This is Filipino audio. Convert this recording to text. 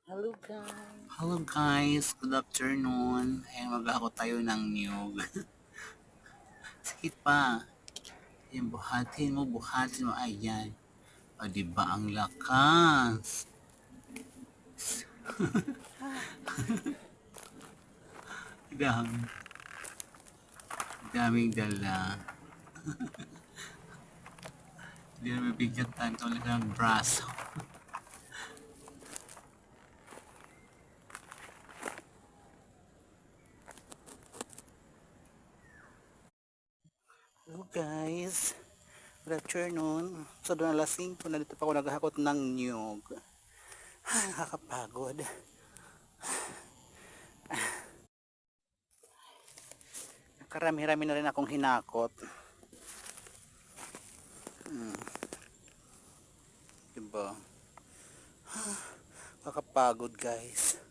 Hello guys. Hello guys, good afternoon. Ayan, maghahakot tayo ng niyog. Sige pa. Ayan, buhatin mo. Ayan. O, diba ang lakas? Dami. Daming dala. Hindi na mabigyan talaga ng braso. Hello guys. Good afternoon. So doon alas 5 na dito pa ako naghahakot ng niyog. Ay, nakakapagod. Karami-rami na rin akong hinakot. Diba? Nakakapagod guys.